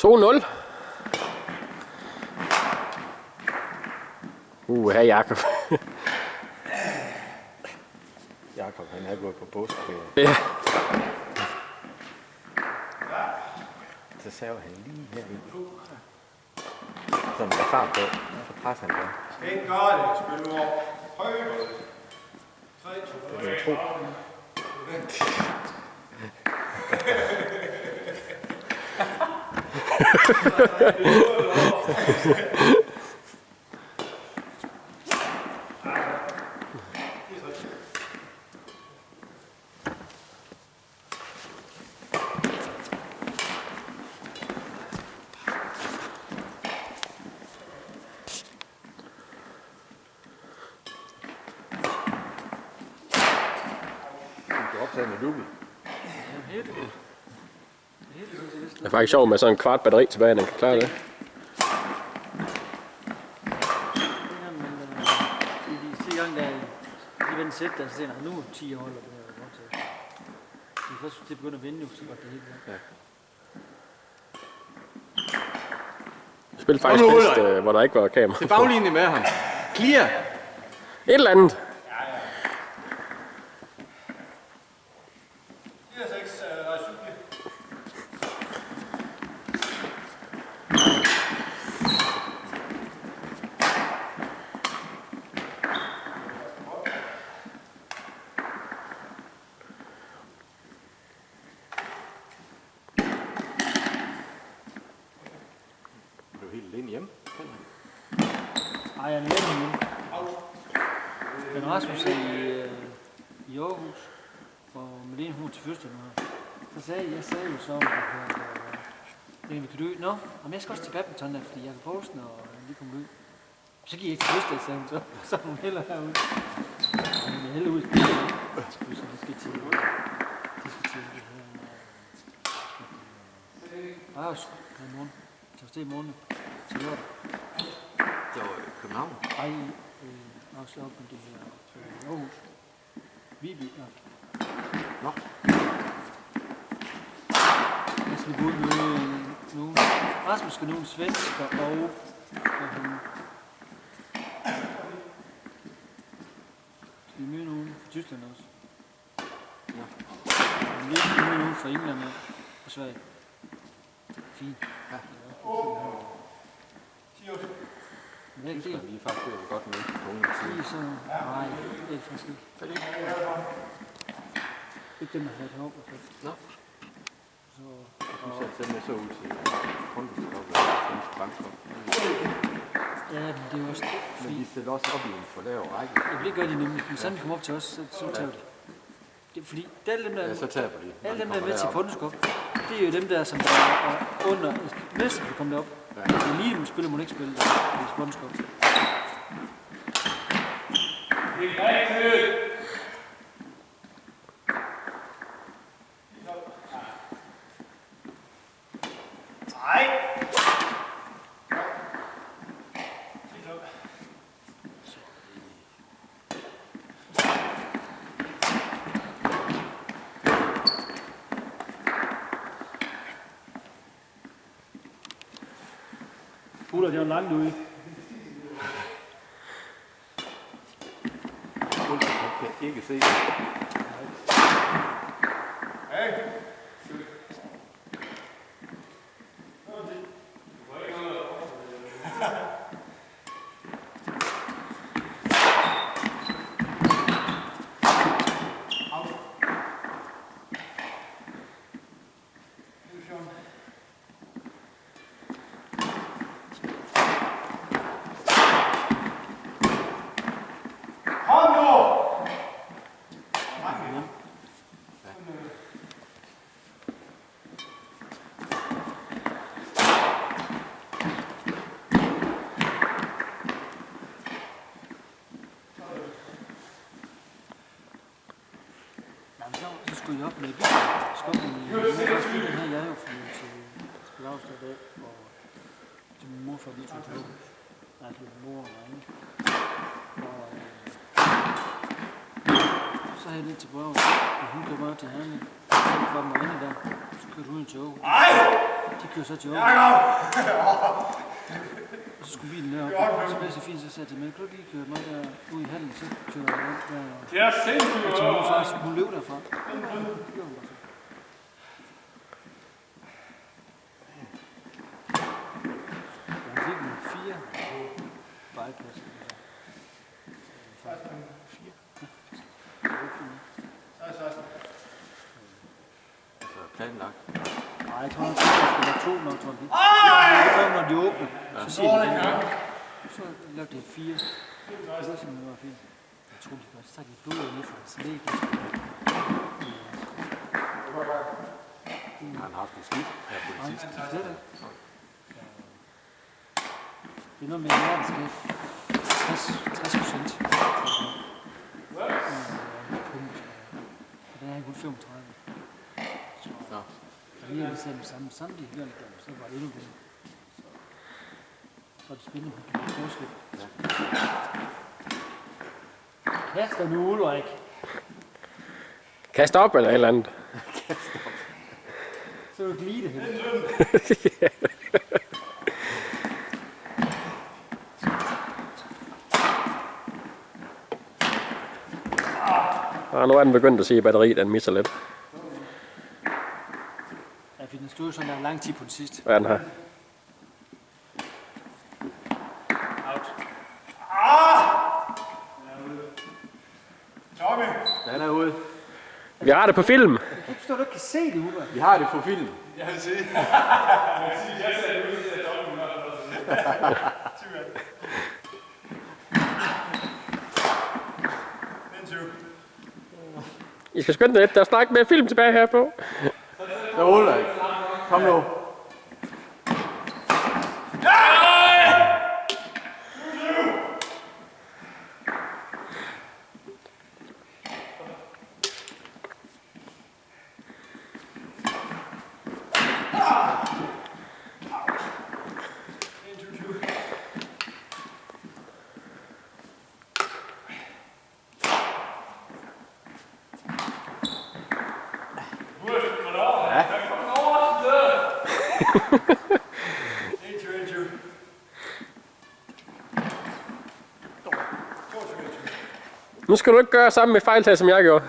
2-0. Her Jakob. Jakob, han er gået på påskeferie. Ja. Så saver han lige herind. Så når der er fart på, så presser han der. Skal ikke gøre det, spil over. Højre. 3, 2, 1. Det er optaget med dubbel. Det er faktisk sjovt med sådan en kvart batteri tilbage, den kan klare det. Sidste gang, da de vendte sæt, der så nu 10 hold, og det her godt til. De først til at begynde at vinde, jo, så godt det hele. Ja. Jeg spillede faktisk bedst, hvor der ikke var kamera. Til baglinje med ham. Clear. Et eller andet. 4, 6, nej, 7, 4. Du er helt alene hjemme. Ej, jeg er nede nu. Men Rasmus er i Aarhus, og Malene hun til første nu. Jeg sagde jo så, at vi kan dø. Nå, men jeg skal også til badminton, der, fordi jeg kan posten, og lige komme ud. Så gik jeg ikke til første, sagde hun så er hun hellere herude. Men jeg hellere ud. Så de skal til det her. Aarhus, i morgen. Så det i morgen. Til lørdag. Det var i København. Ej, også op med det her Aarhus. Viby, ja. Nå. Jeg skal gå ud med nogen. Rasmus skal nogle svensker og han. Skal vi møde nogen fra Tyskland også? Ja. Vi skal møde nogen fra England og Sverige. Fint. Ja. 10 år. Men det er ikke det. Vi er faktisk godt med på nogen side. Det er sådan, nej, det er faktisk ikke. Er det ikke? Ikke dem, der har været heroppe. Nå. Så, Du satte dem så ud til Grundløbskop og Svensk Bankskop. ja, men det er jo også Men fordi, de stiller også op i en for lav række. ja, det gør de nemlig. Men sådan de kommer op til os, så tager de. Det er fordi, det er alle dem, der, Ja, så taber de. alle dem, der er med til Pundeskop, det er jo dem der, som er under næsten kan komme derop. Ja. Men lige nu spiller man ikke spille i Pundeskop. Nej. Buller, det er jo langt ude. Jeg kan ikke se det. Hey. Kom nu! Så skulle jeg op med skoppen i den her jeg jo flyvet til Lavstad i dag, og til min mor for lige tog til Aarhus. Nej, det var mor og mig. Og så havde jeg lidt til Borg, og hun køber op til Herning. Så kom mig inde der, så kørte hun til Aarhus. De kører så til Aarhus. Og så skulle bilen deroppe. Så blev det så fint, så sagde de, men kan du lige køre mig der ude i hallen, så kører jeg rundt der. Det er sindssygt. Så hun faktisk, hun løb derfra. Jeg fik en 4 bypass. 16. Altså planlagt. Nej, jeg tror, at der skal være 2 nok, tror jeg. Når de åbner, så siger de det. Så lavede de 4. Det var simpelthen var fint. Jeg tror, de var sagt i blodet lige for det, så det er ikke Han har haft en skidt her på det sidste. det er noget med, at det skal 60%. Og der er kun 35. Nå. Og vi har selv samtidig gjort det, så var det endnu bedre. Så er det spændende på forskel. Kast dig nu, Ulrik. Kast op eller et eller andet. Så du glide hen. Og nu er den begyndt at sige, at batteriet den misser lidt. Ja, for den stod sådan der lang tid på det sidste. Hvad er den her? Tommy. Den er ude. Vi har det på film. Jeg kan ikke forstå, at du ikke kan se det, Ulrik. Vi har det på film. Jeg vil sige. Jeg sagde det ud til at Tommy var I skal skynde lidt. Der er snakket med film tilbage her på. Så Ulrik. Kom nu. Nu skal du ikke gøre samme med fejltag, som jeg gjorde.